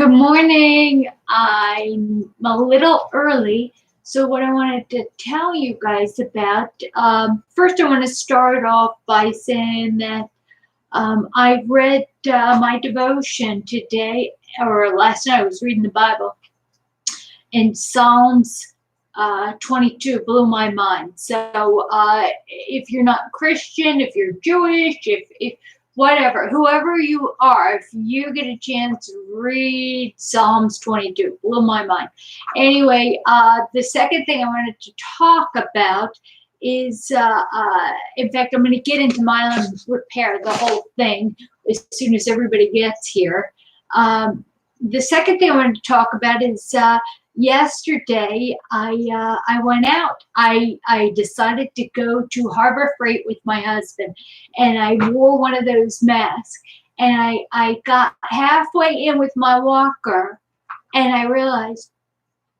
Good morning. I'm a little early, so what I wanted to tell you guys about, first I want to start off by saying that I read my devotion today, or last night I was reading the Bible, and Psalms 22 blew my mind. So if you're not Christian, if you're Jewish, if whatever, whoever you are, if you get a chance, read Psalms 22. Blew my mind. Anyway, the second thing I wanted to talk about is, in fact, I'm going to get into myelin repair, the whole thing, as soon as everybody gets here. The second thing I wanted to talk about is yesterday I went out. I decided to go to Harbor Freight with my husband, and I wore one of those masks, and I got halfway in with my walker, and I realized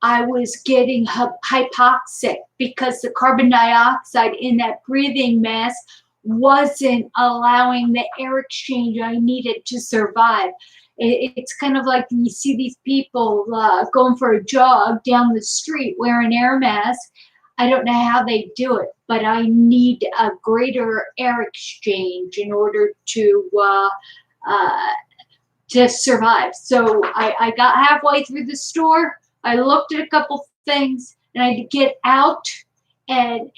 I was getting hypoxic because the carbon dioxide in that breathing mask wasn't allowing the air exchange I needed to survive. It's kind of like you see these people going for a jog down the street wearing air masks. I don't know how they do it, but I need a greater air exchange in order to survive. So I got halfway through the store. I looked at a couple things, and I had to get out and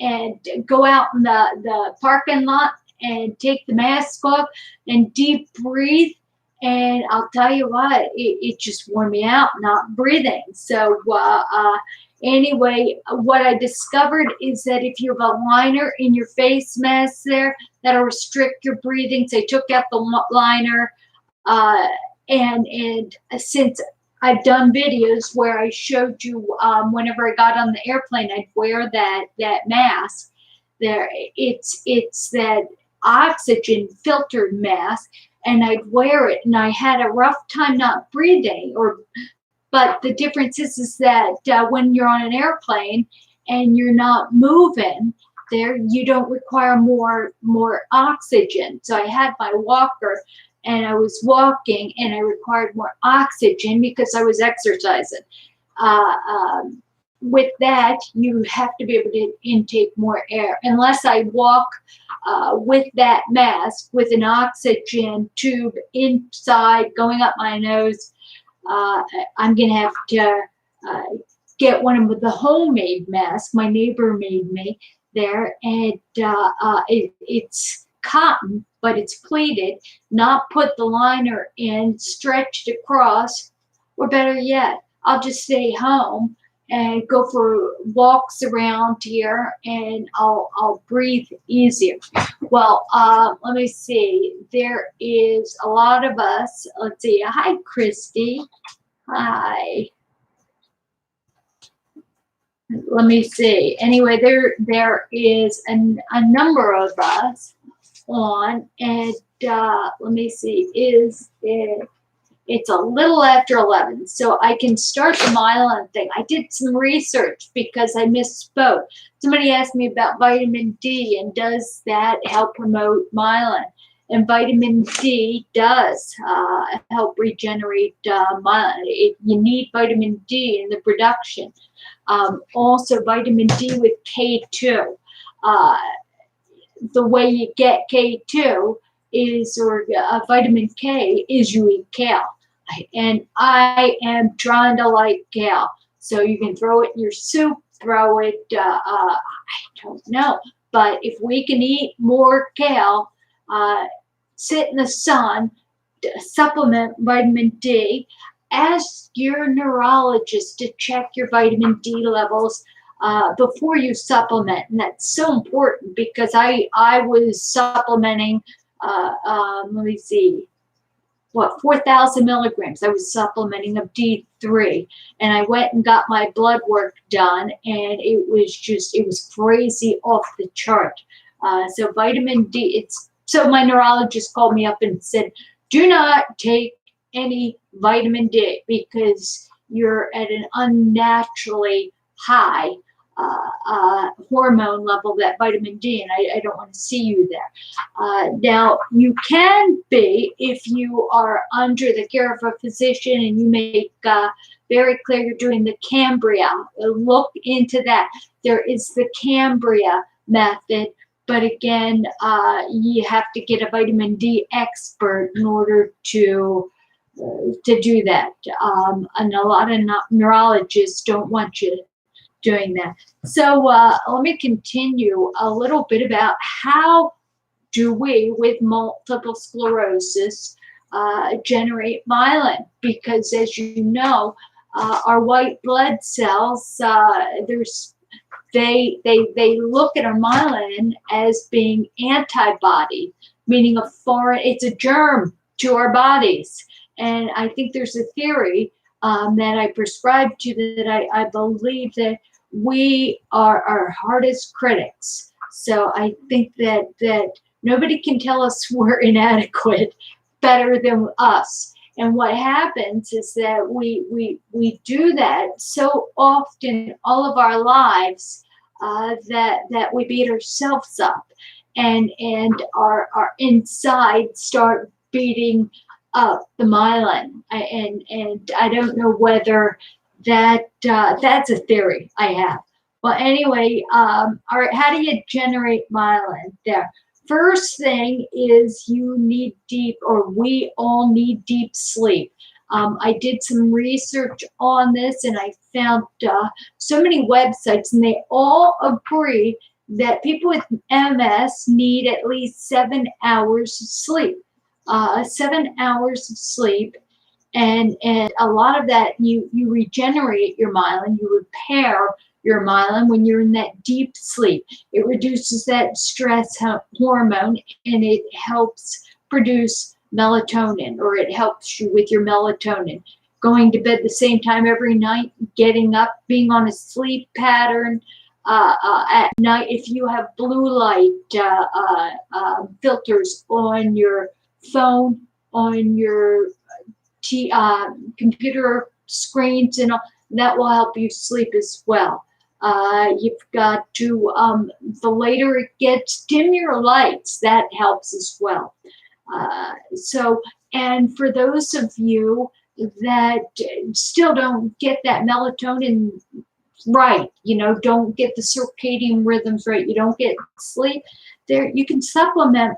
go out in the parking lot and take the mask off and deep breathe. And I'll tell you what, it just wore me out not breathing. So anyway, what I discovered is that if you have a liner in your face mask there, that'll restrict your breathing. So I took out the liner, and since I've done videos where I showed you whenever I got on the airplane, I'd wear that mask. There, it's that oxygen filtered mask, and I'd wear it, and I had a rough time not breathing. But the difference is that when you're on an airplane and you're not moving, there you don't require more oxygen. So I had my walker, and I was walking, and I required more oxygen because I was exercising. With that, you have to be able to intake more air. Unless I walk with that mask, with an oxygen tube inside going up my nose, I'm going to have to get one of the homemade masks my neighbor made me there. And it's cotton, but it's pleated, not put the liner in, stretched across, or better yet, I'll just stay home and go for walks around here, and I'll breathe easier. Well, let me see. There is a lot of us. Let's see. Hi, Christy. Hi. Let me see. Anyway, there is a number of us on, and let me see. It's a little after 11, so I can start the myelin thing. I did some research because I misspoke. Somebody asked me about vitamin D, and does that help promote myelin? And vitamin D does help regenerate myelin. You need vitamin D in the production. Also, vitamin D with K2. The way you get K2 is, or vitamin K, is you eat kale. And I am trying to like kale. So you can throw it in your soup, throw it, I don't know. But if we can eat more kale, sit in the sun, supplement vitamin D, ask your neurologist to check your vitamin D levels before you supplement. And that's so important because I was supplementing, let me see, 4,000 milligrams. I was supplementing of D3, and I went and got my blood work done, and it was crazy off the chart. So vitamin D, so my neurologist called me up and said, do not take any vitamin D because you're at an unnaturally high hormone level, that vitamin D, and I don't want to see you there. Now, you can be, if you are under the care of a physician and you make very clear you're doing the Cambria, look into that. There is the Cambria method, but again, you have to get a vitamin D expert in order to do that. And a lot of neurologists don't want you doing that. So let me continue a little bit about how do we, with multiple sclerosis, generate myelin? Because as you know, our white blood cells, they look at our myelin as being antibody, meaning it's a germ to our bodies. And I think there's a theory that I prescribe to, that I believe that we are our hardest critics. So I think that nobody can tell us we're inadequate better than us. And what happens is that we do that so often all of our lives that we beat ourselves up, and our inside start beating up the myelin. And I don't know whether that's a theory I have. Well, anyway, all right, how do you generate myelin there? First thing is you need deep, or we all need deep sleep. I did some research on this, and I found so many websites, and they all agree that people with MS need at least 7 hours of sleep. 7 hours of sleep, and a lot of that, you regenerate your myelin, you repair your myelin when you're in that deep sleep. It reduces that stress hormone, and it helps produce melatonin, or it helps you with your melatonin. Going to bed the same time every night, getting up, being on a sleep pattern at night. If you have blue light filters on your phone, on your computer screens, and all, that will help you sleep as well. You've got to, the later it gets, dim your lights. That helps as well. So, and for those of you that still don't get that melatonin right, don't get the circadian rhythms right, you don't get sleep, there you can supplement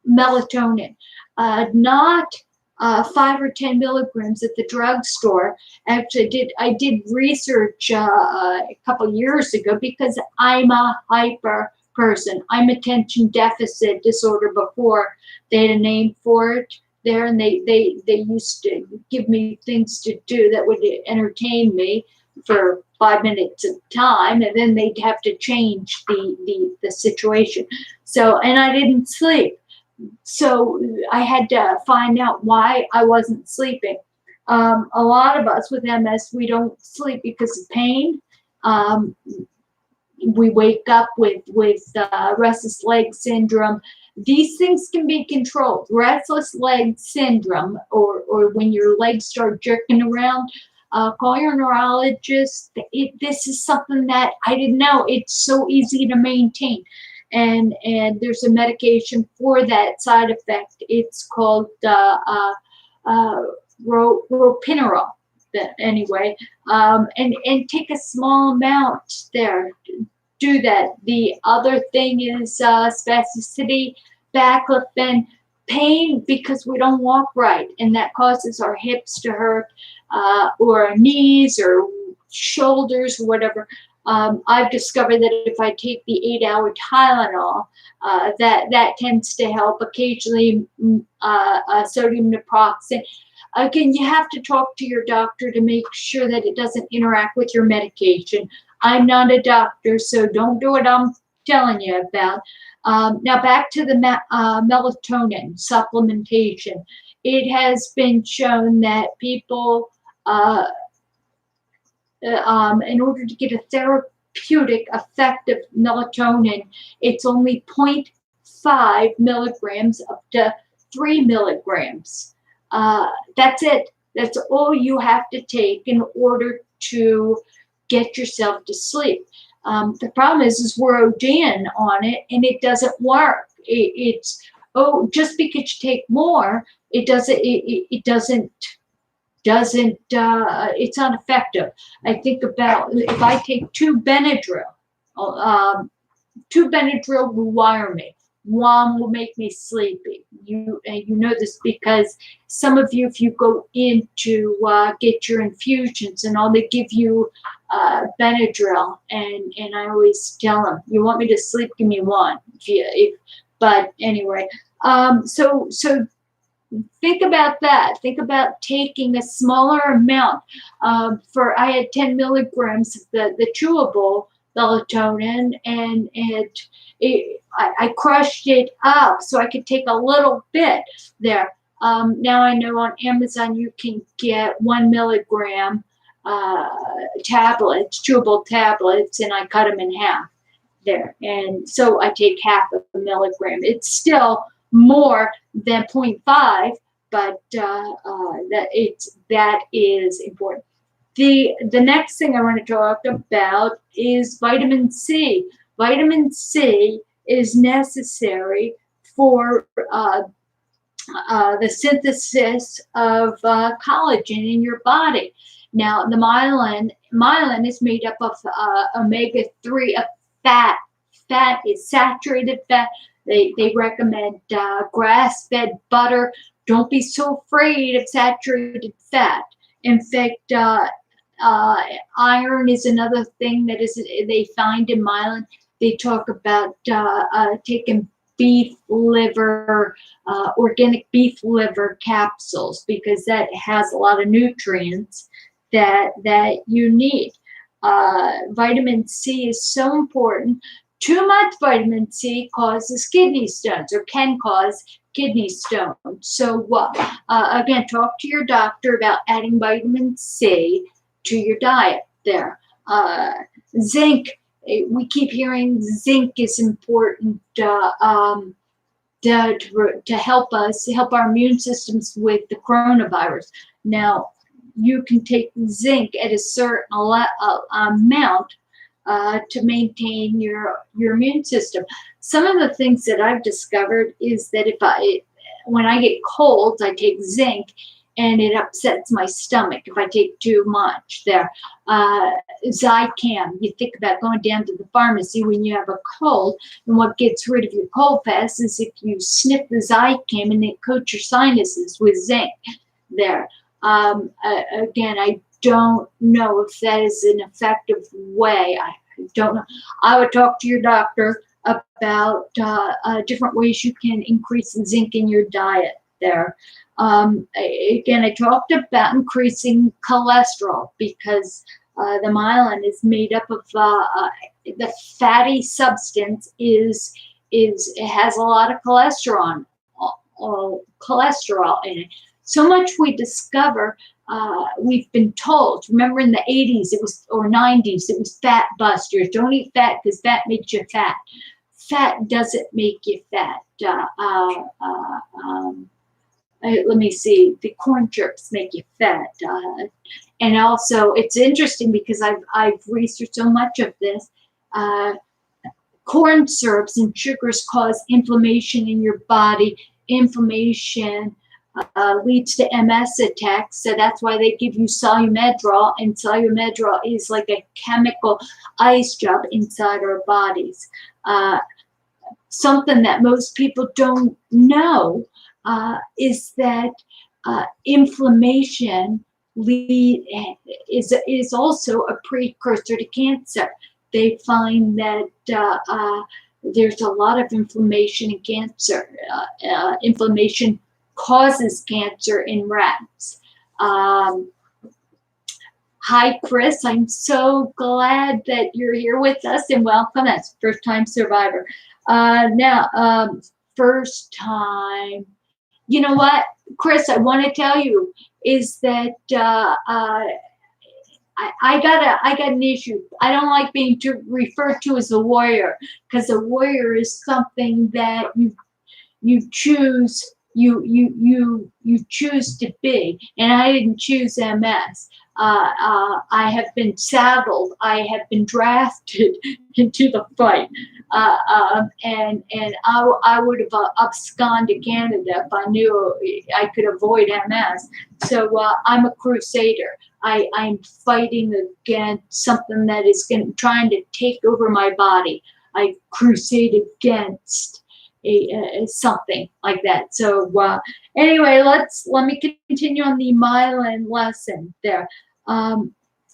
melatonin. Not 5 or 10 milligrams at the drugstore. Actually, I did research a couple years ago, because I'm a hyper person. I'm attention deficit disorder before they had a name for it there, and they used to give me things to do that would entertain me for 5 minutes at a time, and then they'd have to change the situation. So, and I didn't sleep. So I had to find out why I wasn't sleeping. A lot of us with MS, we don't sleep because of pain. We wake up with restless leg syndrome. These things can be controlled. Restless leg syndrome, or when your legs start jerking around, call your neurologist. This is something that I didn't know. It's so easy to maintain. And there's a medication for that side effect. It's called ropinirole. Anyway, and take a small amount there. Do that. The other thing is spasticity, baclofen, pain because we don't walk right, and that causes our hips to hurt, or our knees or shoulders, whatever. I've discovered that if I take the 8-hour Tylenol, that tends to help. Occasionally, sodium naproxen. Again, you have to talk to your doctor to make sure that it doesn't interact with your medication. I'm not a doctor, so don't do what I'm telling you about. Now back to the melatonin supplementation. It has been shown that people, in order to get a therapeutic effect of melatonin, it's only 0.5 milligrams up to 3 milligrams. That's it. That's all you have to take in order to get yourself to sleep. The problem is we're ODing on it and it doesn't work. It's, oh, just because you take more, it doesn't, it's not effective. I think about if I take 2 Benadryl, um, 2 Benadryl will wire me. 1 will make me sleepy. You know this because some of you, if you go in to get your infusions and all, they give you Benadryl, and I always tell them, you want me to sleep, give me 1. But anyway, so think about that. Think about taking a smaller amount. I had 10 milligrams of the chewable melatonin, and I crushed it up so I could take a little bit there. Now I know on Amazon you can get 1 milligram tablets, chewable tablets, and I cut them in half there. And so I take half of a milligram. It's still more than 0.5, but that is important. The next thing I want to talk about is vitamin C. Vitamin C is necessary for the synthesis of collagen in your body. Now, the myelin is made up of omega-3 of fat. Fat is saturated fat. They recommend grass-fed butter. Don't be so afraid of saturated fat. In fact, iron is another thing that they find in myelin. They talk about taking beef liver, organic beef liver capsules, because that has a lot of nutrients that you need. Vitamin C is so important. Too much vitamin C causes kidney stones, or can cause kidney stones. So again, talk to your doctor about adding vitamin C to your diet there. Zinc, we keep hearing zinc is important to help our immune systems with the coronavirus. Now, you can take zinc at a certain amount to maintain your immune system. Some of the things that I've discovered is that when I get colds, I take zinc, and it upsets my stomach if I take too much there. Zicam, you think about going down to the pharmacy when you have a cold, and what gets rid of your cold fast is if you sniff the Zicam and it coats your sinuses with zinc there. Again, I don't know if that is an effective way. I don't know. I would talk to your doctor about different ways you can increase the zinc in your diet there. Again, I talked about increasing cholesterol, because the myelin is made up of the fatty substance it has a lot of cholesterol in it. So much we discover, we've been told. Remember in the 80s or 90s, it was fat busters. Don't eat fat because fat makes you fat. Fat doesn't make you fat. Let me see. The corn chips make you fat. And also, it's interesting because I've researched so much of this. Corn syrups and sugars cause inflammation in your body. Inflammation leads to MS attacks, so that's why they give you Solumedrol, and Solumedrol is like a chemical ice job inside our bodies. Something that most people don't know is that inflammation is also a precursor to cancer. They find that there's a lot of inflammation in cancer. Inflammation causes cancer in rats. Hi, Chris. I'm so glad that you're here with us, and welcome. That's first-time survivor. Now, first time. You know what, Chris? I want to tell you is that I got an issue. I don't like being referred to as a warrior, because a warrior is something that you choose you choose to be. And I didn't choose MS. I have been saddled. I have been drafted into the fight. And I would have absconded to Canada if I knew I could avoid MS. So I'm a crusader. I'm fighting against something that is trying to take over my body. I crusade against something like that. So anyway, let me continue on the myelin lesson there.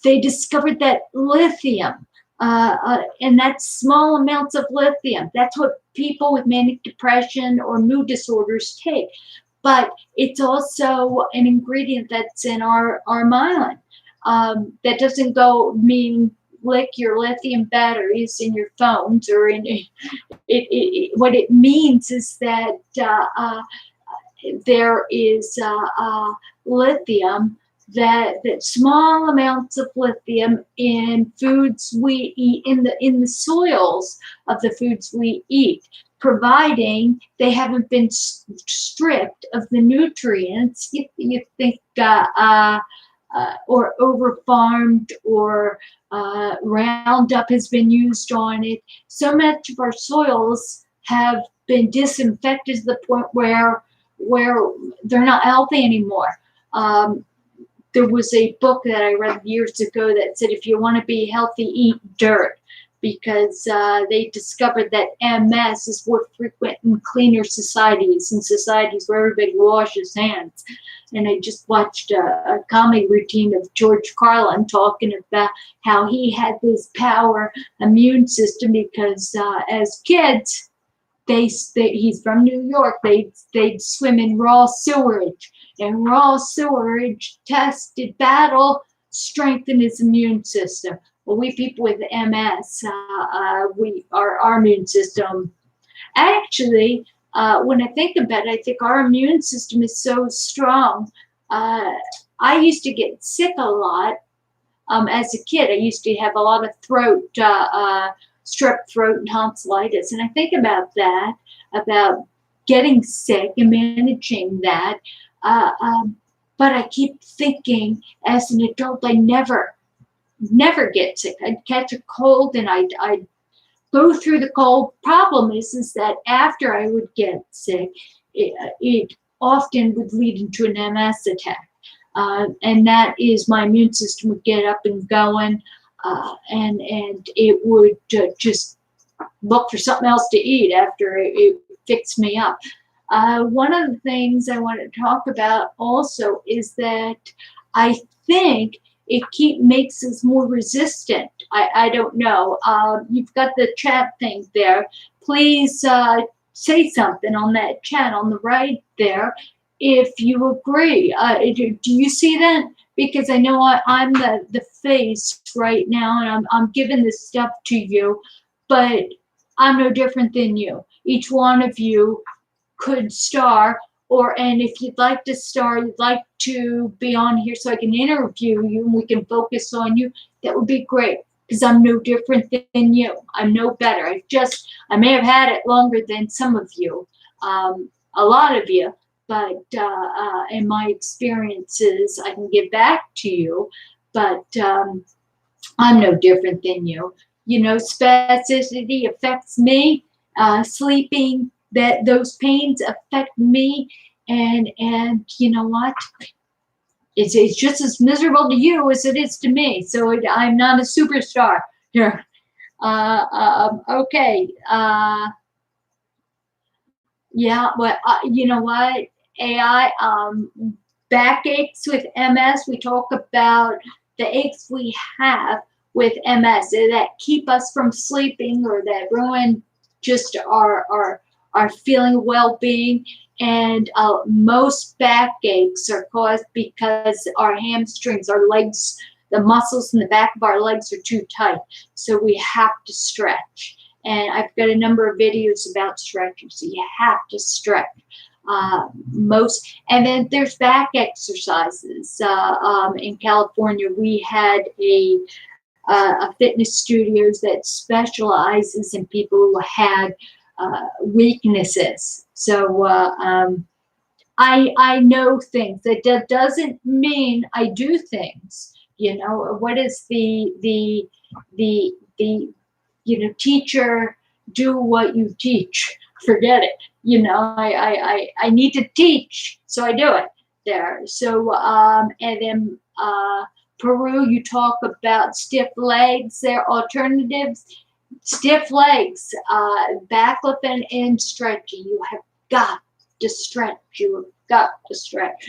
They discovered that lithium, and that's small amounts of lithium. That's what people with manic depression or mood disorders take. But it's also an ingredient that's in our myelin. That doesn't mean like your lithium batteries in your phones or in what it means is that there is lithium, that small amounts of lithium in foods we eat, in the soils of the foods we eat, providing they haven't been stripped of the nutrients you think or over-farmed, or Roundup has been used on it. So much of our soils have been disinfected to the point where they're not healthy anymore. There was a book that I read years ago that said, if you want to be healthy, eat dirt, because they discovered that MS is more frequent in cleaner societies, and societies where everybody washes hands. And I just watched a comedy routine of George Carlin talking about how he had this power immune system because as kids, he's from New York, they'd swim in raw sewage, and raw sewage tested battle strengthened his immune system. Well, we people with MS, our immune system, actually, when I think about it, I think our immune system is so strong. I used to get sick a lot as a kid. I used to have a lot of throat, strep throat and tonsillitis. And I think about that, about getting sick and managing that. But I keep thinking, as an adult, I never get sick. I'd catch a cold and I'd go through the cold. Problem is that after I would get sick, it often would lead into an MS attack. And that is, my immune system would get up and going, and it would just look for something else to eat after it fixed me up. One of the things I want to talk about also is that I think it makes us more resistant. I don't know. You've got the chat thing there. Please say something on that chat on the right there if you agree. Do you see that? Because I know I'm the face right now, and I'm giving this stuff to you, but I'm no different than you. Each one of you could star, and if you'd like to star, you'd like to be on here so I can interview you and we can focus on you, that would be great, because I'm no different than you. I'm no better. I may have had it longer than some of you, a lot of you, but in my experiences, I can give back to you, but I'm no different than you. You know, spasticity affects me, sleeping, that those pains affect me, and you know what? It's just as miserable to you as it is to me. So I'm not a superstar here. Okay. Yeah. Well, you know what? AI, backaches with MS. We talk about the aches we have with MS that keep us from sleeping, or that ruin just our feeling of well-being. And most backaches are caused because our hamstrings, our legs, the muscles in the back of our legs are too tight. So we have to stretch. And I've got a number of videos about stretching. So you have to stretch. And then there's back exercises. In California, we had a fitness studios that specializes in people who had weaknesses. So I know things. That doesn't mean I do things. You know, what is the teacher, do what you teach. Forget it. You know, I need to teach, so I do it there. So and then Peru, you talk about stiff legs. There alternatives. Stiff legs, baclofen and stretching. You have got to stretch. You have got to stretch.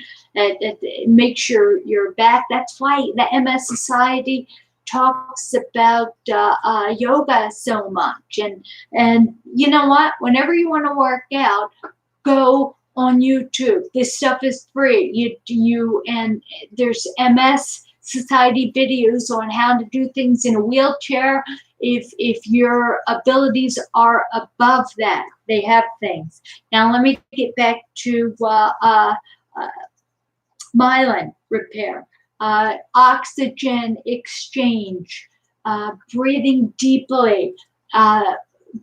Make sure your back. That's why the MS Society talks about yoga so much. And you know what? Whenever you want to work out, go on YouTube. This stuff is free. And there's MS Society videos on how to do things in a wheelchair. If your abilities are above that, they have things. Now let me get back to myelin repair, oxygen exchange, breathing deeply.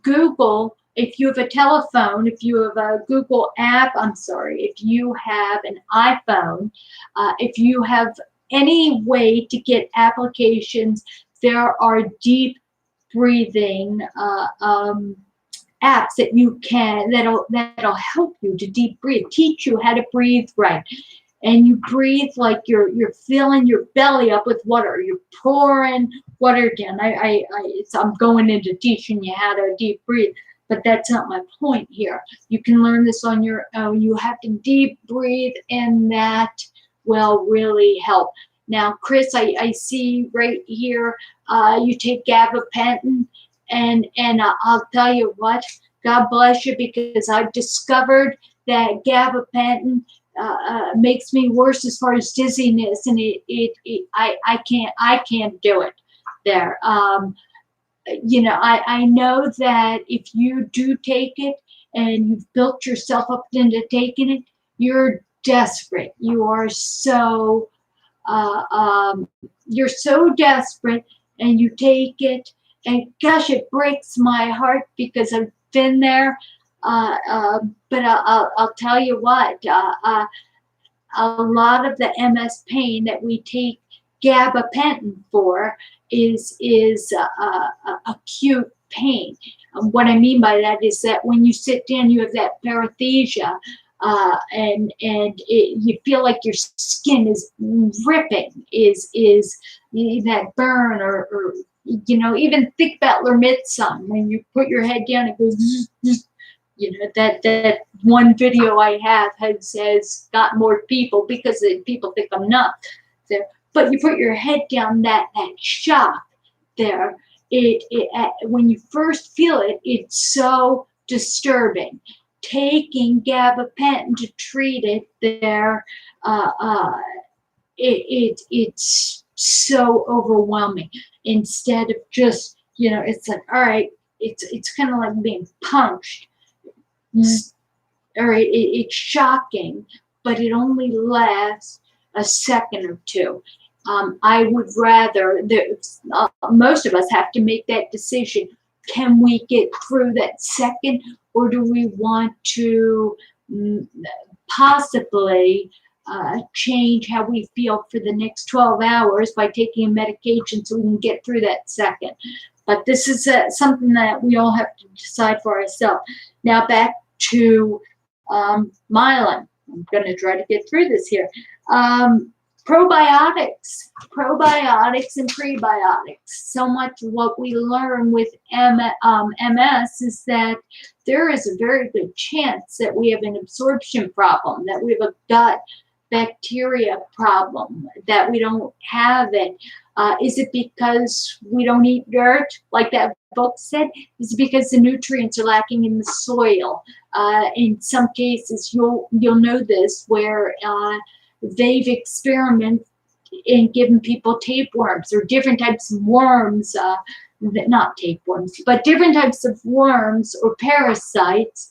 Google, if you have a telephone, if you have a Google app, if you have an iPhone, if you have any way to get applications, there are deep breathing apps that you can, that'll help you to deep breathe, teach you how to breathe right. And you breathe like you're filling your belly up with water. You're pouring water down. I'm going into teaching you how to deep breathe, but that's not my point here. You can learn this on your own. You have to deep breathe, and that will really help. Now, Chris, I see right here, you take gabapentin, and I'll tell you what, God bless you, because I've discovered that gabapentin makes me worse as far as dizziness, and I can't do it there. I know that if you do take it and you've built yourself up into taking it, you're desperate. You're so desperate, and you take it, and gosh, it breaks my heart because I've been there. But I'll tell you what, a lot of the MS pain that we take gabapentin for is acute pain. What I mean by that is that when you sit down, you have that paresthesia, and you feel like your skin is ripping, is that burn, or even think about Lermitsum. When you put your head down, it goes zzz, zzz. That one video I have has got more people because people think I'm nuts there. But you put your head down, that shock there. When you first feel it, it's so disturbing. Taking gabapentin to treat it there, it's so overwhelming. Instead of just, it's like, all right, it's kind of like being punched. All right, it's shocking, but it only lasts a second or two. I would rather, most of us have to make that decision. Can we get through that second, or do we want to possibly change how we feel for the next 12 hours by taking a medication so we can get through that second? But this is something that we all have to decide for ourselves. Now back to myelin. I'm going to try to get through this here. Probiotics and prebiotics. So much of what we learn with MS is that there is a very good chance that we have an absorption problem, that we have a gut bacteria problem, that we don't have it. Is it because we don't eat dirt, like that book said? Is it because the nutrients are lacking in the soil? In some cases, you'll know this, where they've experimented in giving people tapeworms or different types of worms, not tapeworms, but different types of worms or parasites,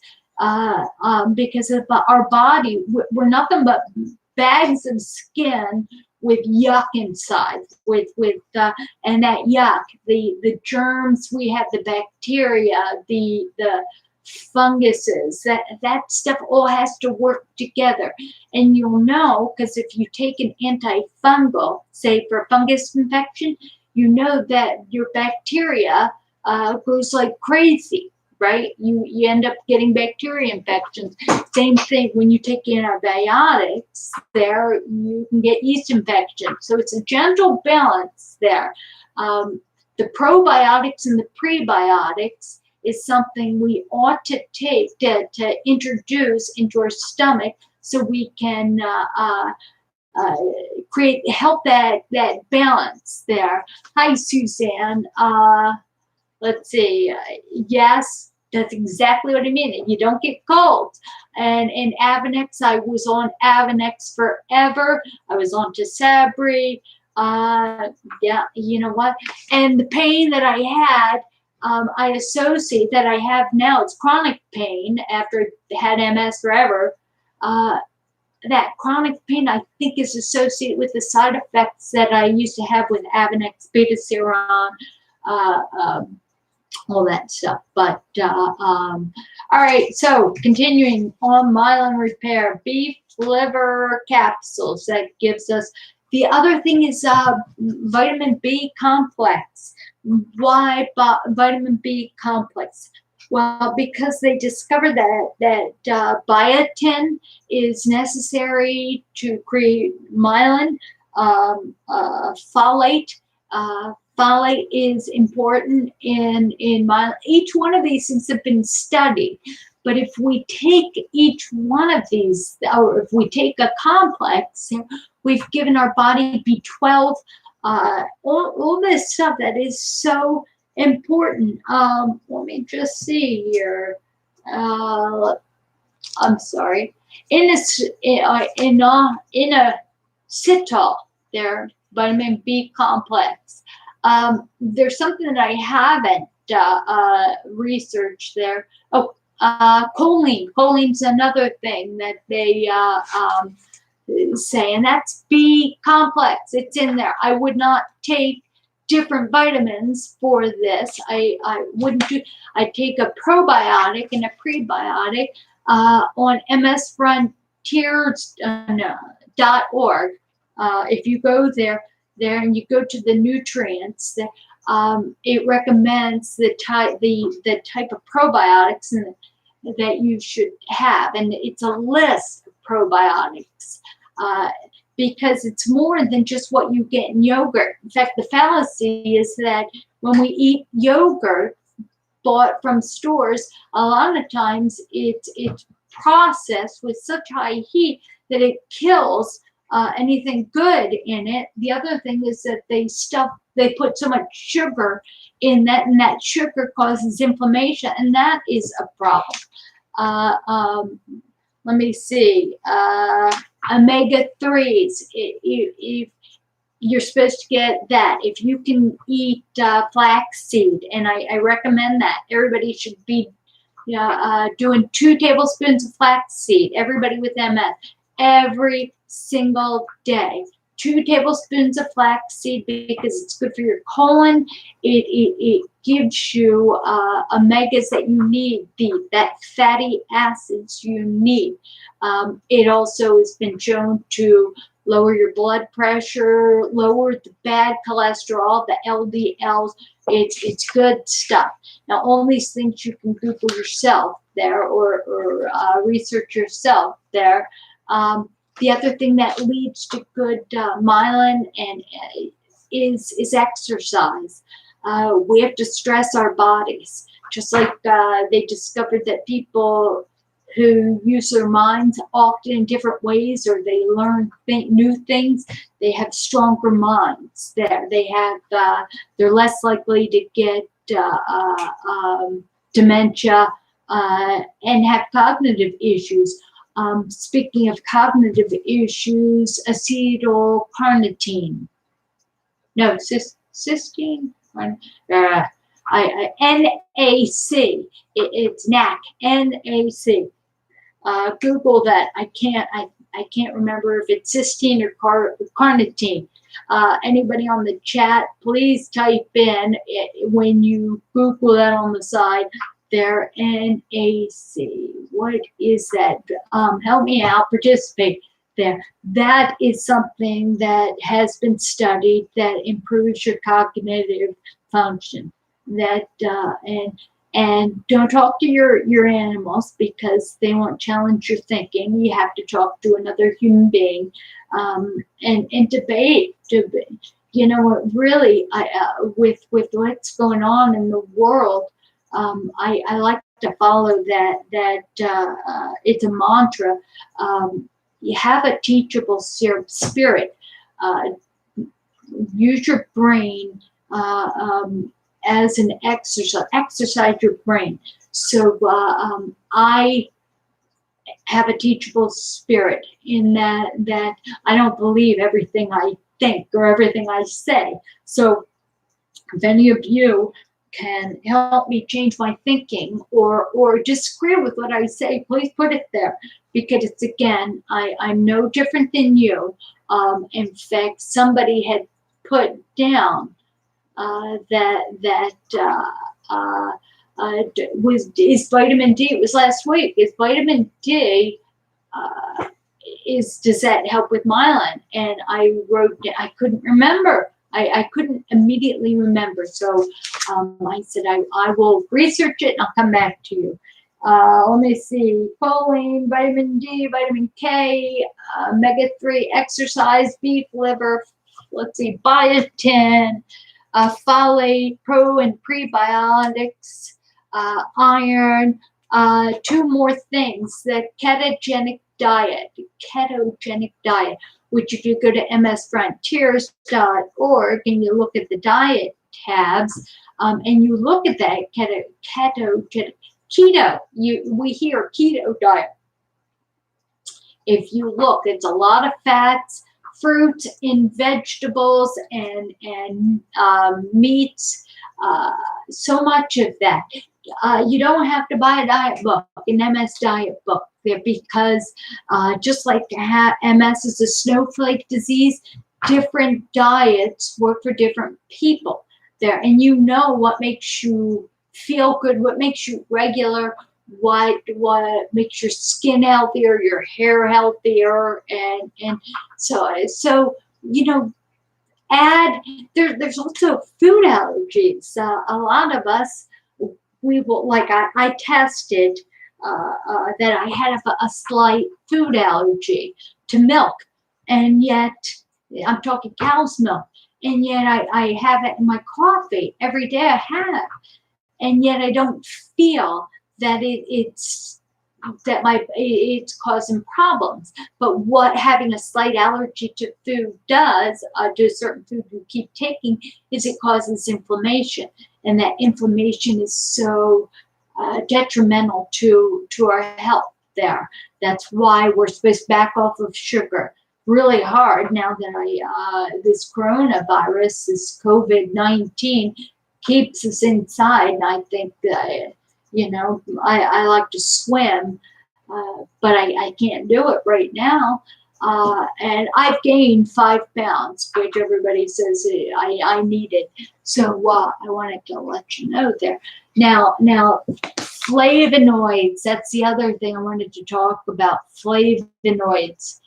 because of our body. We're nothing but bags of skin with yuck inside, and that yuck, the germs, we have the bacteria, the funguses. That stuff all has to work together. And you'll know, because if you take an antifungal, say for fungus infection, you know that your bacteria goes like crazy, right? You end up getting bacteria infections. Same thing when you take antibiotics there, you can get yeast infection. So it's a gentle balance there. The probiotics and the prebiotics is something we ought to take to introduce into our stomach so we can help that balance there. Hi, Suzanne. Let's see. Yes, that's exactly what I mean. You don't get colds. And in Avonex, I was on Avonex forever. I was on Tisabri. Yeah, you know what? And the pain that I had, I associate that I have now. It's chronic pain after I had MS forever. That chronic pain, I think, is associated with the side effects that I used to have with Avonex, beta-seron, all that stuff. But, all right, so continuing on myelin repair, beef liver capsules, that gives us. The other thing is vitamin B complex. Why vitamin B complex? Well, because they discovered that biotin is necessary to create myelin, folate. Folate is important in myelin. Each one of these things have been studied. But if we take each one of these, or if we take a complex, we've given our body B12, all this stuff that is so important. Let me just see here. I'm sorry. In a citol, there, vitamin B complex. There's something that I haven't researched there. Oh, choline. Choline's another thing that they say, and that's B complex. It's in there. I would not take different vitamins for this. I wouldn't do. I take a probiotic and a prebiotic on msfrontiers.org. If you go there and you go to the nutrients, it recommends the type of probiotics that you should have, and it's a list of probiotics. Because it's more than just what you get in yogurt. In fact, the fallacy is that when we eat yogurt bought from stores, a lot of times it's processed with such high heat that it kills anything good in it. The other thing is that they put so much sugar in that, and that sugar causes inflammation, and that is a problem. Let me see. Omega-3s. If you're supposed to get that, if you can eat flaxseed, and I recommend that. Everybody should be doing 2 tablespoons of flaxseed. Everybody with MS, every single day. 2 tablespoons of flaxseed because it's good for your colon. It gives you omegas that you need, that fatty acids you need. It also has been shown to lower your blood pressure, lower the bad cholesterol, the LDLs. It's good stuff. Now, all these things you can Google yourself there or research yourself there. The other thing that leads to good myelin is exercise. We have to stress our bodies. Just like they discovered that people who use their minds often in different ways, or they learn new things, they have stronger minds. They're less likely to get dementia and have cognitive issues. Speaking of cognitive issues, acetylcarnitine. No, cysteine. NAC. It's NAC. NAC. Google that. I can't remember if it's cysteine or carnitine. Anybody on the chat, please type in when you Google that on the side. their NAC. What is that? Help me out, participate there. That is something that has been studied that improves your cognitive function. That and don't talk to your animals because they won't challenge your thinking. You have to talk to another human being, and debate. You know what? Really, with what's going on in the world, I like to follow that. It's a mantra. You have a teachable spirit. Use your brain as an exercise your brain. So I have a teachable spirit in that I don't believe everything I think or everything I say. So if any of you can help me change my thinking or disagree with what I say, please put it there, because it's, again, I'm no different than you. In fact, somebody had put down is vitamin D. It was last week. Is vitamin D does that help with myelin? And I wrote, I couldn't remember. I couldn't immediately remember. So I said I will research it and I'll come back to you. Let me see. Choline, vitamin D, vitamin K, omega-3, exercise, beef liver. Let's see, biotin, folate, pro and prebiotics, iron. Two more things: the ketogenic diet, which if you go to msfrontiers.org and you look at the diet tabs, and you look at that ketogenic, keto, we hear keto diet. If you look, it's a lot of fats, fruits and vegetables, and meats, so much of that. You don't have to buy a diet book, an MS diet book, there, because just like MS is a snowflake disease, different diets work for different people there. And you know what makes you feel good, what makes you regular, what makes your skin healthier, your hair healthier, and so you know, there's also food allergies. A lot of us, we will, like I tested that I had a slight food allergy to milk, and yet I'm talking cow's milk, and yet I have it in my coffee every day. I have, and yet I don't feel that it's causing problems. But what having a slight allergy to food does, to a certain food you keep taking, is it causes inflammation, and that inflammation is so detrimental to our health there. That's why we're supposed to back off of sugar really hard now that this coronavirus, this COVID-19, keeps us inside. And I think that, you know, I like to swim, but I can't do it right now. And I've gained 5 pounds, which everybody says I needed. So I wanted to let you know there. Now, flavonoids, that's the other thing I wanted to talk about, flavonoids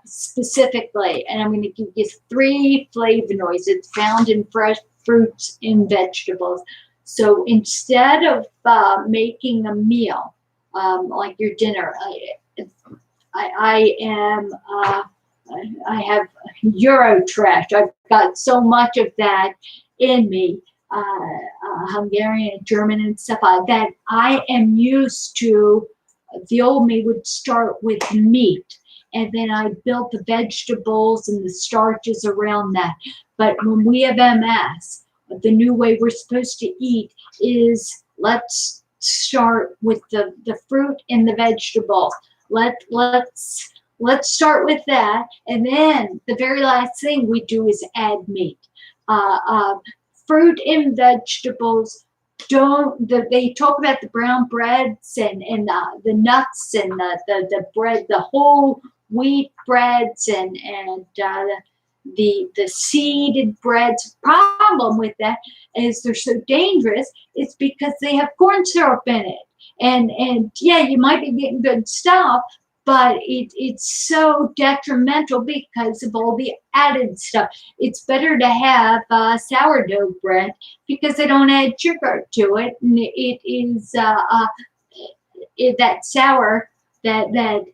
specifically. And I'm going to give you 3 flavonoids. It's found in fresh fruits and vegetables. So instead of making a meal, like your dinner, I have Eurotrash. I've got so much of that in me, Hungarian, German, and stuff like that. I am used to, the old me would start with meat, and then I built the vegetables and the starches around that. But when we have MS, the new way we're supposed to eat is, let's start with the fruit and the vegetables. Let's start with that, and then the very last thing we do is add meat. Fruit and vegetables they talk about the brown breads and the nuts and the bread, the whole wheat breads and the seeded breads. Problem with that is they're so dangerous. It's because they have corn syrup in it, and yeah, you might be getting good stuff, but it's so detrimental because of all the added stuff. It's better to have sourdough bread because they don't add sugar to it, and it is that sour that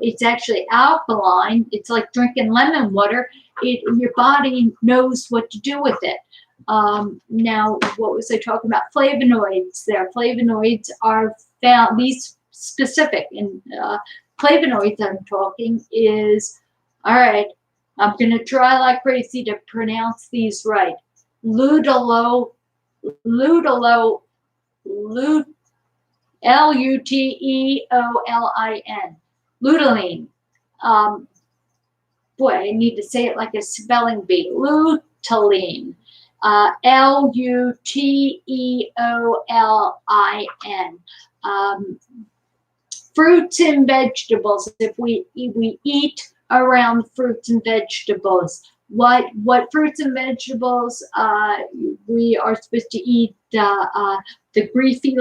it's actually alkaline. It's like drinking lemon water. Your body knows what to do with it. Now, what was I talking about? Flavonoids. There, flavonoids are found. These specific and flavonoids I'm talking is, all right, I'm going to try like crazy to pronounce these right. Luteolin, Luteolin, luteolin. Boy, I need to say it like a spelling bee. Luteolin, Luteolin. Fruits and vegetables. If we eat around fruits and vegetables, what fruits and vegetables we are supposed to eat? The griefy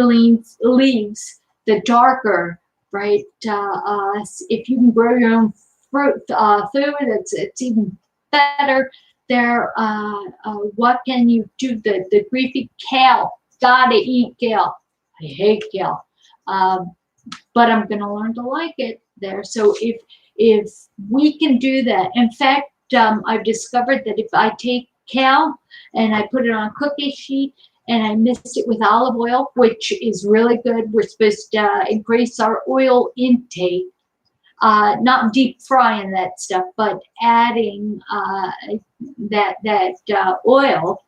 leaves, the darker, right? If you can grow your own food, it's even better. There, what can you do? The griefy kale. Gotta eat kale. I hate kale. But I'm going to learn to like it there. So if we can do that, in fact, I've discovered that if I take kale and I put it on a cookie sheet and I mix it with olive oil, which is really good. We're supposed to increase our oil intake, not deep frying that stuff, but adding that oil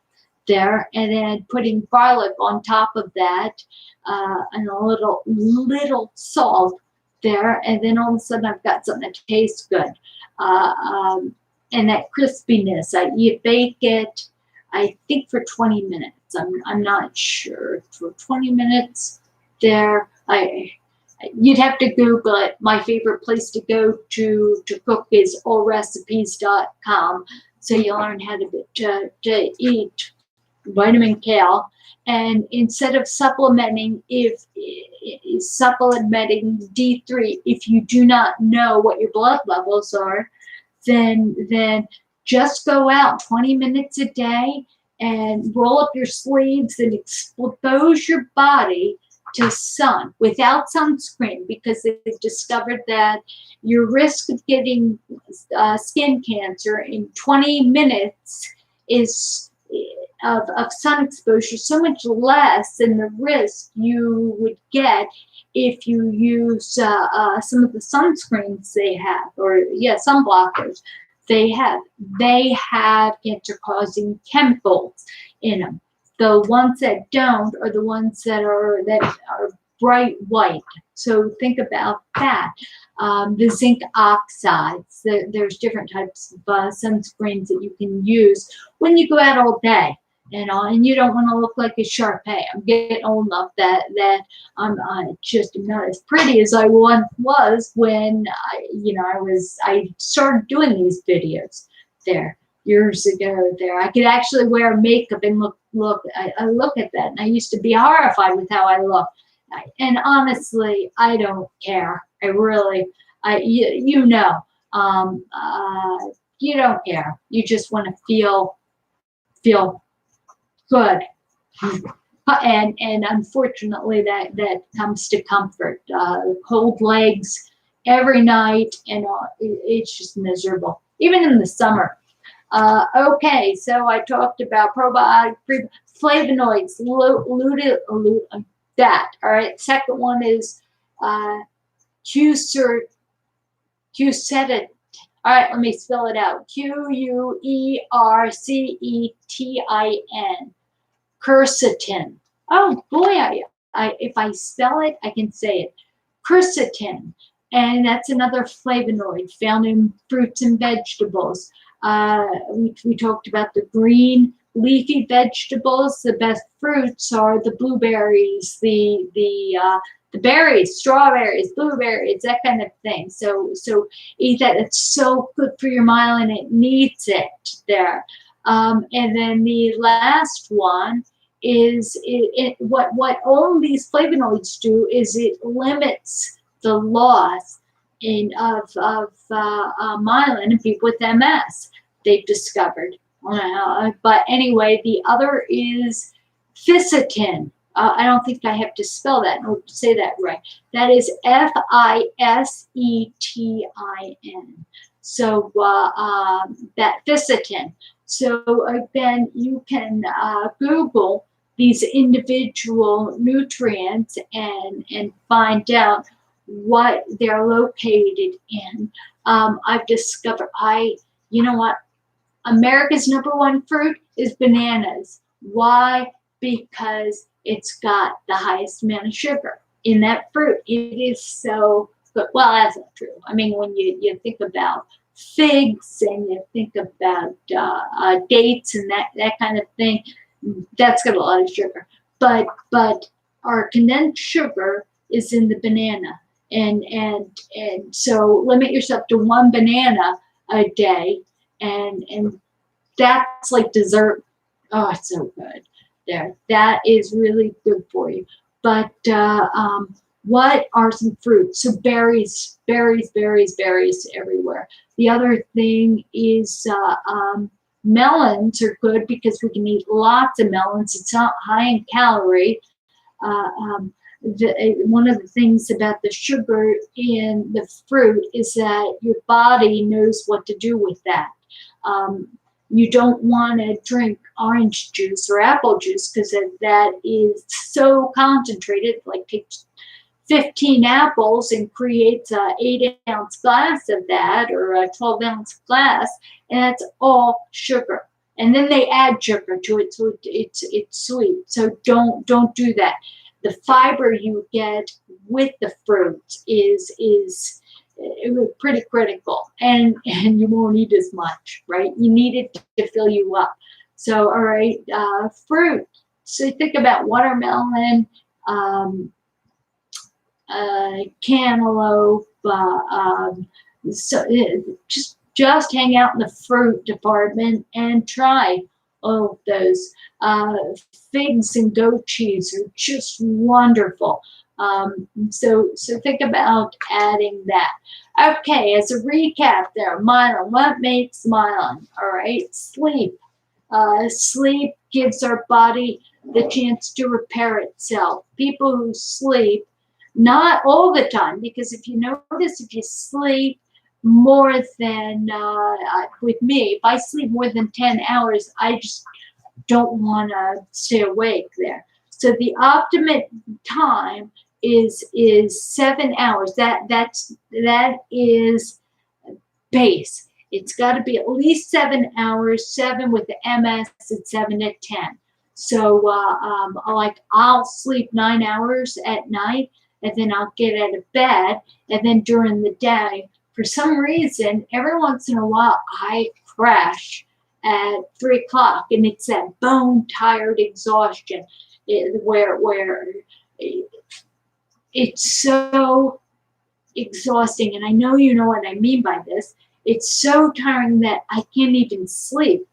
there, and then putting garlic on top of that, and a little salt there, and then all of a sudden I've got something that tastes good, and that crispiness. You bake it, I think, for 20 minutes. I'm not sure, for 20 minutes there. You'd have to Google it. My favorite place to go to cook is allrecipes.com. So you learn how to eat vitamin kale, and instead of supplementing D3, if you do not know what your blood levels are, then just go out 20 minutes a day and roll up your sleeves and expose your body to sun without sunscreen, because they've discovered that your risk of getting skin cancer in 20 minutes is of sun exposure so much less than the risk you would get if you use some of the sunscreens they have, or sun blockers they have. They have cancer-causing chemicals in them. The ones that don't are the ones that are bright white. So think about that. The zinc oxides. There's different types of sunscreens that you can use when you go out all day, and you don't want to look like a Sharpay. I'm getting old enough that I'm just not as pretty as I once was when I started doing these videos there years ago. There, I could actually wear makeup and look. I look at that, and I used to be horrified with how I look. And honestly, I don't care. I really, you don't care. You just want to feel good. And unfortunately, that comes to comfort. Cold legs every night, and it's just miserable, even in the summer. Okay, so I talked about probiotic, flavonoids, that. All right, second one is quercetin. All right, let me spell it out. Quercetin. Quercetin. Oh boy, if I spell it, I can say it. Quercetin, and that's another flavonoid found in fruits and vegetables. We talked about the green leafy vegetables. The best fruits are the blueberries, the the berries, strawberries, blueberries, that kind of thing. So eat that. It's so good for your myelin. It needs it there. And then the last one is what all of these flavonoids do is it limits the loss of myelin in people with MS. They've discovered. But anyway, the other is fisetin. I don't think I have to spell that or say that right. That is Fisetin. So that fisetin. So again, you can Google these individual nutrients and find out what they're located in. I've discovered, you know what? America's #1 fruit is bananas. Why? Because it's got the highest amount of sugar in that fruit. It is so good. Well, that's not true. I mean, when you think about figs and you think about dates and that kind of thing, that's got a lot of sugar. But our condensed sugar is in the banana. And so limit yourself to 1 banana a day. And that's like dessert. Oh, it's so good there. That is really good for you. But what are some fruits? So berries everywhere. The other thing is melons are good because we can eat lots of melons. It's not high in calorie. One of the things about the sugar in the fruit is that your body knows what to do with that. You don't want to drink orange juice or apple juice because that is so concentrated, like takes 15 apples and creates a 8-ounce glass of that or a 12-ounce glass, and that's all sugar. And then they add sugar to it, so it's sweet. So don't do that. The fiber you get with the fruit is pretty critical, and you won't eat as much, right? You need it to fill you up. So, all right, fruit. So think about watermelon, cantaloupe. So just hang out in the fruit department and try all of those. Figs and goat cheese are just wonderful. So think about adding that. Okay, as a recap there, myelin. What makes myelin? All right, sleep. Sleep gives our body the chance to repair itself. People who sleep, not all the time, because if you notice, if you sleep more than, with me, if I sleep more than 10 hours, I just don't want to stay awake there. So the optimum time is 7 hours. That is base. It's got to be at least 7 hours. 7 with the MS, it's 7 to 10. So like I'll sleep 9 hours at night, and then I'll get out of bed, and then during the day, for some reason, every once in a while, I crash at 3 o'clock, and it's that bone-tired exhaustion where it's so exhausting. And I know you know what I mean by this. It's so tiring that I can't even sleep.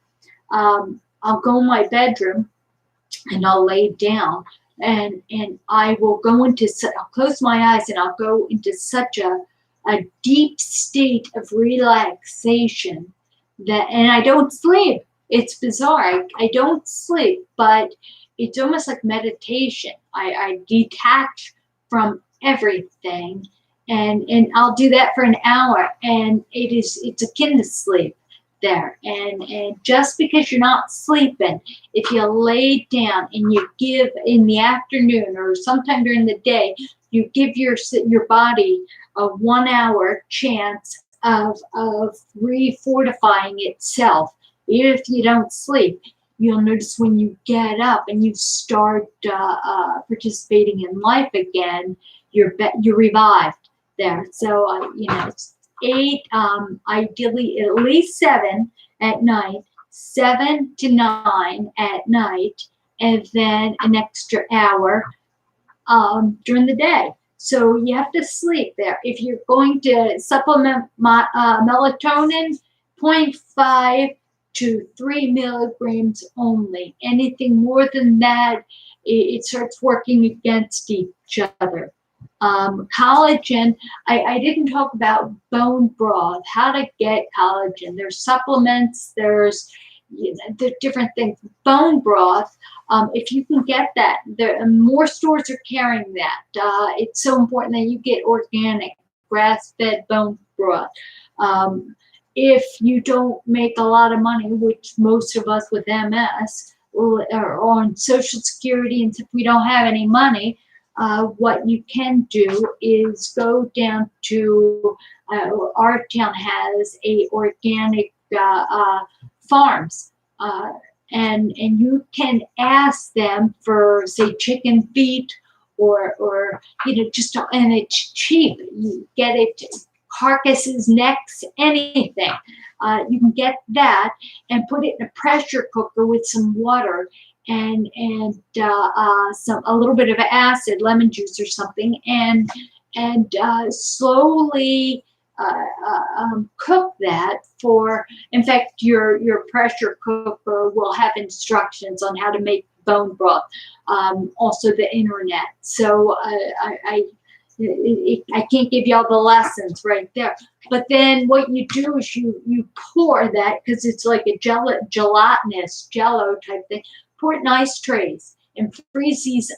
I'll go in my bedroom and I'll lay down, and I will go into, I'll close my eyes and I'll go into such a deep state of relaxation and I don't sleep. It's bizarre. I don't sleep, but it's almost like meditation. I detach from everything, and I'll do that for an hour, and it's akin to sleep there. And just because you're not sleeping, if you lay down and you give in the afternoon or sometime during the day, you give your body a 1 hour chance of refortifying itself. Even if you don't sleep, you'll notice when you get up and you start participating in life again, you're revived there. So it's 8, ideally at least 7 at night, 7 to 9 at night, and then an extra hour during the day. So you have to sleep there. If you're going to supplement melatonin, 0.5 to 3 milligrams only. Anything more than that, it starts working against each other. Collagen, I didn't talk about bone broth, how to get collagen. There's supplements, there's the different things. Bone broth, if you can get that, more stores are carrying that. It's so important that you get organic, grass-fed bone broth. If you don't make a lot of money, which most of us with MS are on Social Security, and if we don't have any money, what you can do is go down to, our town has a organic farms, and you can ask them for, say, chicken feet, or just, and it's cheap. You get it, carcasses, necks, anything. You can get that and put it in a pressure cooker with some water and a little bit of acid, lemon juice or something, and slowly cook that for. In fact, your pressure cooker will have instructions on how to make bone broth. Also, the internet. So I can't give you all the lessons right there. But then what you do is you pour that, because it's like a gelatinous jello type thing. Pour it in ice trays and freeze these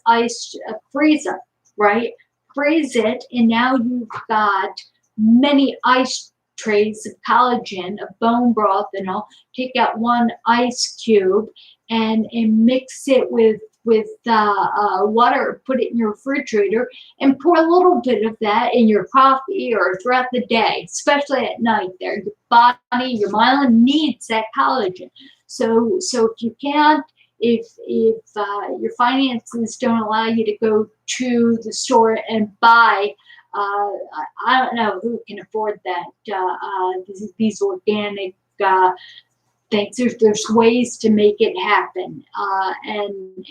freeze them, right? Freeze it, and now you've got many ice trays of collagen, of bone broth, and all. Take out one ice cube and mix it with water, put it in your refrigerator, and pour a little bit of that in your coffee or throughout the day, especially at night there. Your body, your myelin needs that collagen. So if you can't, if your finances don't allow you to go to the store and buy, I don't know who can afford that, these organic things. There's ways to make it happen, and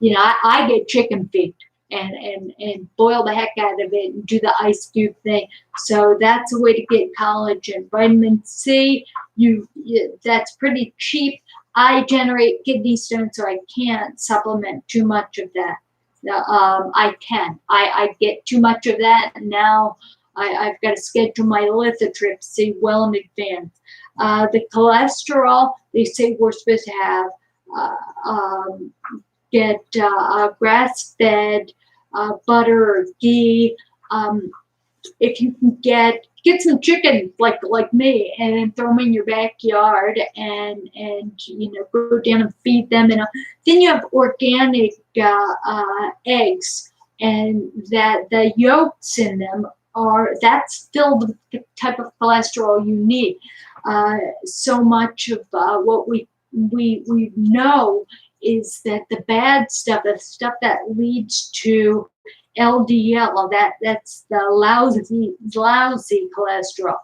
I get chicken feet and boil the heck out of it and do the ice cube thing. So that's a way to get collagen. Vitamin C, that's pretty cheap. I generate kidney stones, so I can't supplement too much of that. I get too much of that, and now I've got to schedule my lithotripsy well in advance. The cholesterol, they say we're supposed to have, get grass-fed butter or ghee. If you can get some chicken like me, and then throw them in your backyard, and go down and feed them, and then you have organic eggs, and that the yolks in them that's filled with the type of cholesterol you need. So much of what we know is that the bad stuff, the stuff that leads to LDL, that's the lousy cholesterol.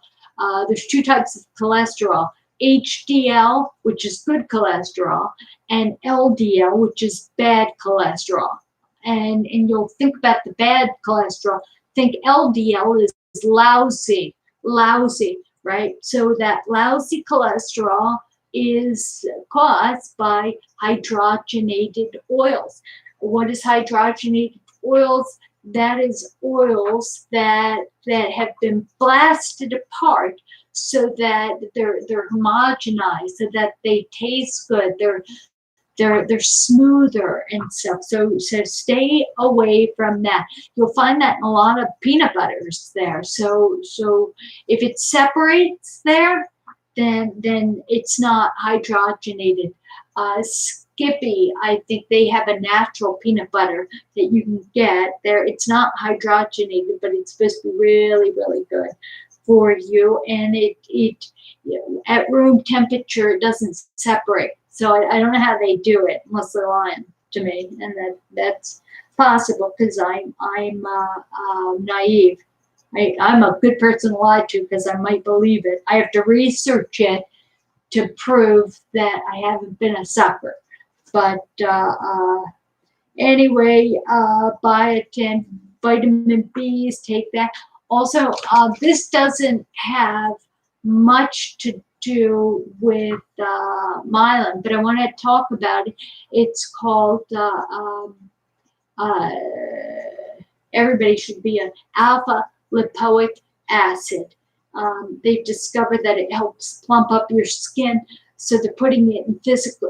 There's two types of cholesterol: HDL, which is good cholesterol, and LDL, which is bad cholesterol. And you'll think about the bad cholesterol. Think LDL is lousy, right? So that lousy cholesterol is caused by hydrogenated oils. What is hydrogenated oils? That is oils that have been blasted apart so that they're homogenized, so that they taste good. They're smoother and stuff. So stay away from that. You'll find that in a lot of peanut butters there. So if it separates there, then it's not hydrogenated. Skippy, I think they have a natural peanut butter that you can get there. It's not hydrogenated, but it's supposed to be really, really good for you. And it at room temperature, it doesn't separate. So I don't know how they do it, unless they're lying to me, and that's possible because I'm naive. I'm a good person to lie to because I might believe it. I have to research it to prove that I haven't been a sucker. But anyway, biotin, vitamin Bs, take that. Also, this doesn't have much to do with myelin, but I want to talk about it. It's called, everybody should be an alpha lipoic acid. They've discovered that it helps plump up your skin, so they're putting it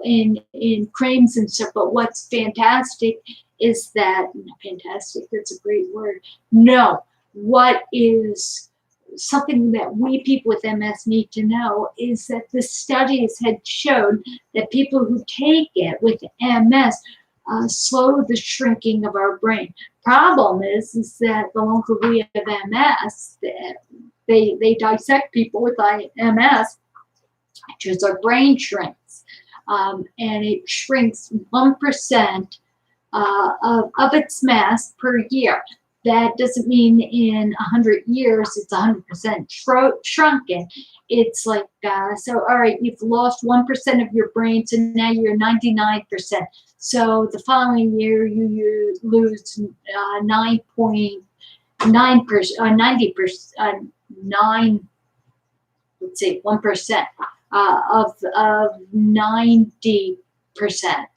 in in creams and stuff. But what's fantastic is that, fantastic, that's a great word. No, what is something that we people with MS need to know is that the studies had shown that people who take it with MS slow the shrinking of our brain. Problem is that the longer we have MS, they dissect people with MS, because our brain shrinks, and it shrinks 1% of its mass per year. That doesn't mean in 100 years it's 100% shrunken. It's like, so all right, you've lost 1% of your brain, so now you're 99%. So the following year you lose 9.9%, 90%, 1% of 90%,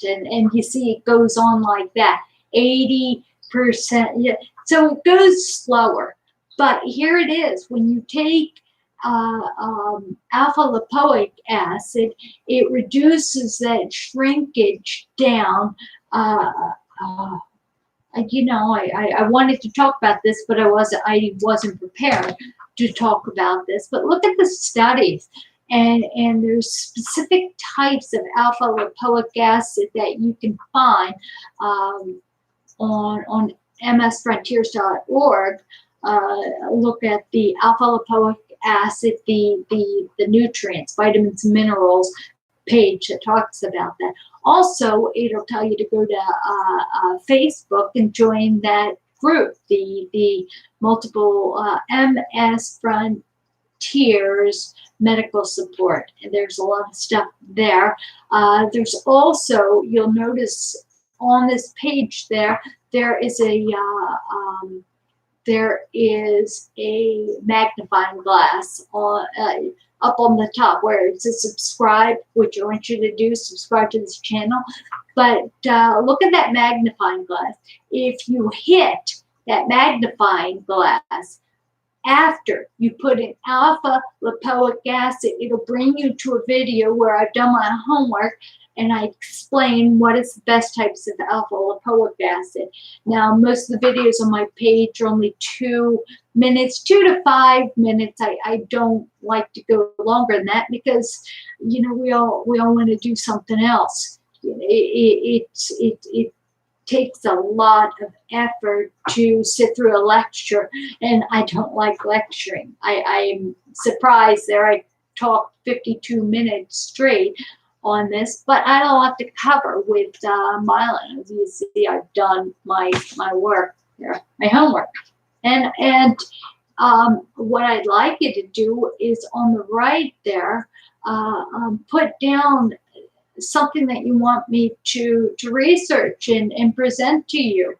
and you see it goes on like that, 80%. Yeah. So it goes slower, but here it is. When you take alpha lipoic acid, it reduces that shrinkage down. You know, I wanted to talk about this, but I wasn't prepared to talk about this. But look at the studies, and there's specific types of alpha lipoic acid that you can find on msfrontiers.org. Look at the alpha lipoic acid, the nutrients, vitamins, minerals page that talks about that. Also, it'll tell you to go to Facebook and join that group, the multiple MS Frontiers medical support. And there's a lot of stuff there. There's also, you'll notice on this page there is a magnifying glass on up on the top where it says subscribe, which I want you to do, subscribe to this channel. But look at that magnifying glass. If you hit that magnifying glass after you put in alpha lipoic acid, it'll bring you to a video where I've done my homework and I explain what is the best types of alpha lipoic acid. Now, most of the videos on my page are only 2 minutes, 2 to 5 minutes. I don't like to go longer than that because, you know, we all want to do something else. It takes a lot of effort to sit through a lecture, and I don't like lecturing. I'm surprised there I talked 52 minutes straight on this, but I don't have to cover with myelin. As you see, I've done my work there, my homework. And what I'd like you to do is on the right there, put down something that you want me to research and present to you.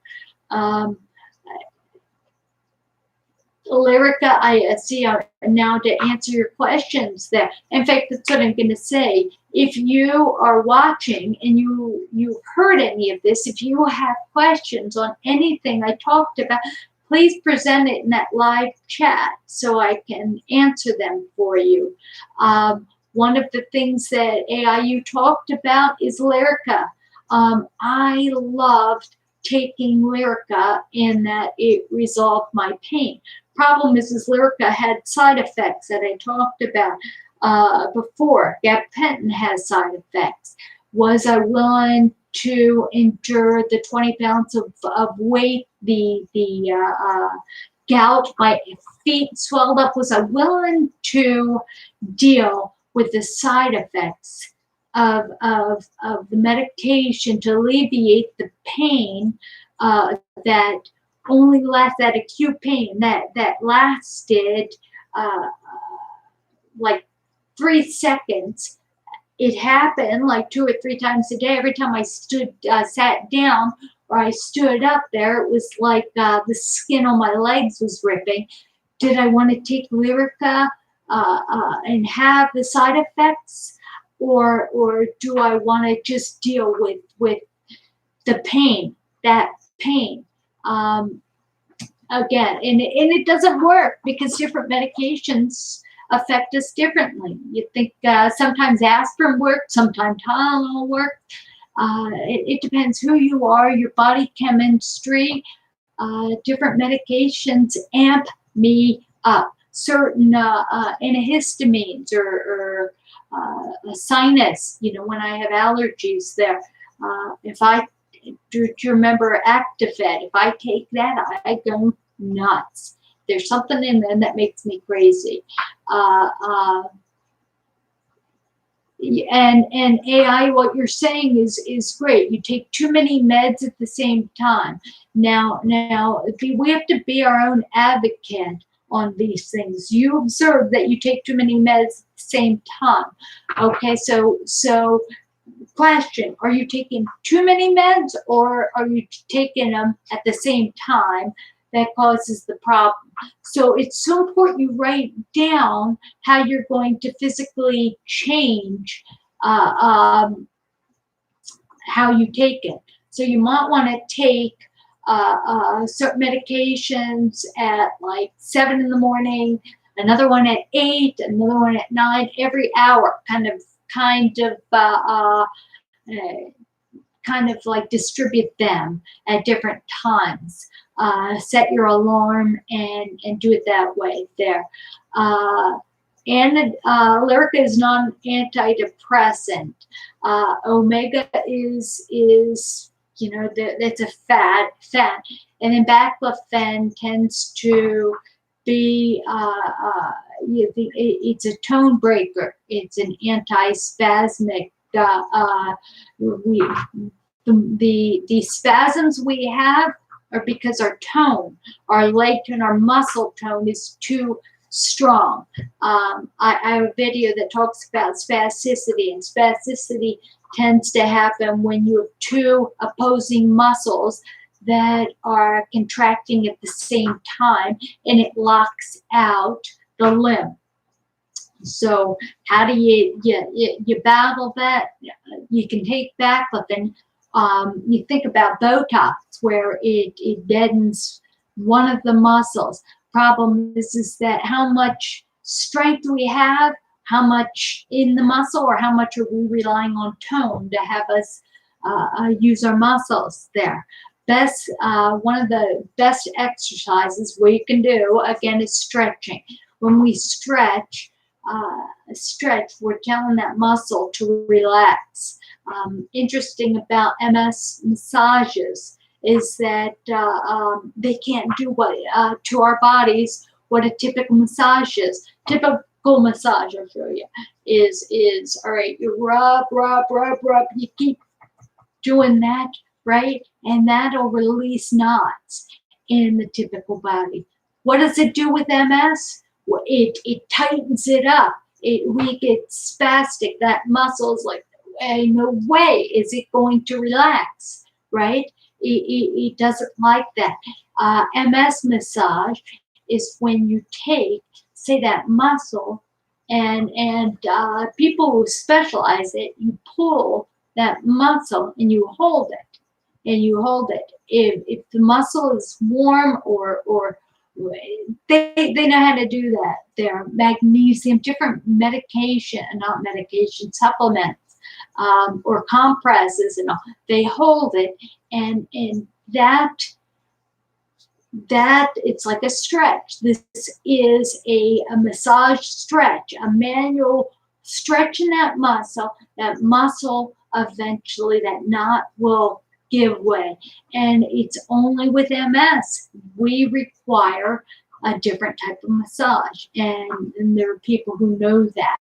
Lyrica, I see now to answer your questions there. In fact, that's what I'm going to say. If you are watching and you heard any of this, if you have questions on anything I talked about, please present it in that live chat so I can answer them for you. One of the things that AIU talked about is Lyrica. I loved taking Lyrica in that it resolved my pain. Problem is Lyrica had side effects that I talked about before. Gabapentin has side effects. Was I willing to endure the 20 pounds of weight, the gout, my feet swelled up? Was I willing to deal with the side effects of the medication to alleviate the pain that only lasts, that acute pain that lasted like 3 seconds? It happened like 2 or 3 times a day. Every time I sat down or I stood up there, it was like the skin on my legs was ripping. Did I want to take Lyrica and have the side effects, or do I want to just deal with the pain, that pain? Again, and it doesn't work because different medications affect us differently. You think sometimes aspirin works, sometimes Tylenol works. It depends who you are, your body chemistry. Different medications amp me up. Certain antihistamines or sinus, when I have allergies there. If I do you remember Actifed? If I take that, I go nuts. There's something in there that makes me crazy. And AI, what you're saying is great. You take too many meds at the same time. Now, we have to be our own advocate on these things. You observe that you take too many meds at the same time. Okay, so question, are you taking too many meds, or are you taking them at the same time? That causes the problem. So it's so important you write down how you're going to physically change how you take it. So you might want to take certain medications at like 7 in the morning, another one at 8, another one at 9, every hour, kind of like distribute them at different times. Set your alarm and do it that way there. And Lyrica is not an antidepressant. Omega is that's a fat, and then baclofen tends to be it's a tone breaker. It's an antispasmic. The spasms we have are because our tone, our leg tone, our muscle tone is too strong. I have a video that talks about spasticity, and spasticity tends to happen when you have two opposing muscles that are contracting at the same time, and it locks out the limb. So how do you battle that? You can take baclofen. You think about Botox, where it deadens one of the muscles. Problem is that how much strength do we have, how much in the muscle, or how much are we relying on tone to have us use our muscles there. One of the best exercises we can do, again, is stretching. When we stretch, we're telling that muscle to relax. Interesting about MS massages is that they can't do what to our bodies what a typical massage is. Typical massage, I'll show you, is all right. You rub. You keep doing that, right, and that'll release knots in the typical body. What does it do with MS? Well, it tightens it up. We get spastic. That muscle's like, no way is it going to relax, right? It doesn't like that. MS massage is when you take, say, that muscle, and people who specialize it, you pull that muscle and you hold it, If the muscle is warm or they know how to do that. They're magnesium, different supplements, or compresses and all. They hold it, and that it's like a stretch. This is a massage stretch, a manual stretching that muscle. That muscle eventually, that knot will give way. And it's only with MS we require a different type of massage. And there are people who know that,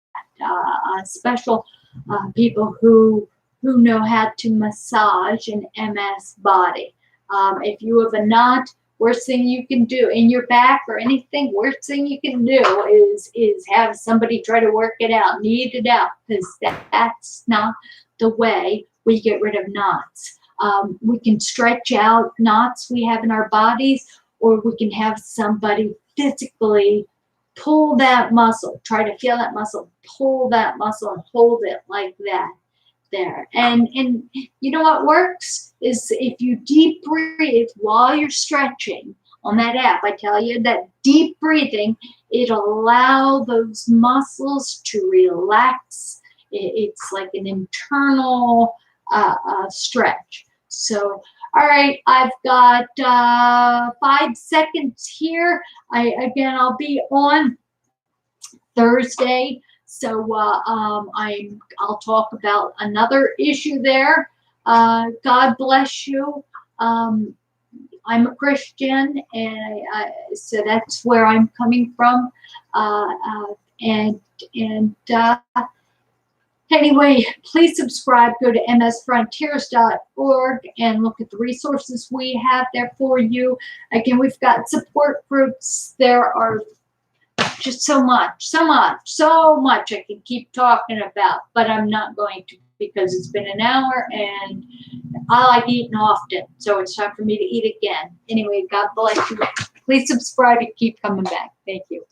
special people who know how to massage an MS body. If you have a knot, worst thing you can do in your back or anything, worst thing you can do is have somebody try to work it out, knead it out, because that's not the way we get rid of knots. We can stretch out knots we have in our bodies, or we can have somebody physically pull that muscle, try to feel that muscle, pull that muscle and hold it like that there. And you know what works is if you deep breathe while you're stretching on that app. I tell you that deep breathing, it allow those muscles to relax. It's like an internal stretch. So, all right, I've got 5 seconds here. I'll be on Thursday, so I'll talk about another issue there. God bless you. I'm a Christian, and so that's where I'm coming from. Anyway, please subscribe. Go to msfrontiers.org and look at the resources we have there for you. Again, we've got support groups. There are just so much I can keep talking about, but I'm not going to, because it's been an hour and I like eating often, so it's time for me to eat again. Anyway, God bless you. Please subscribe and keep coming back. Thank you.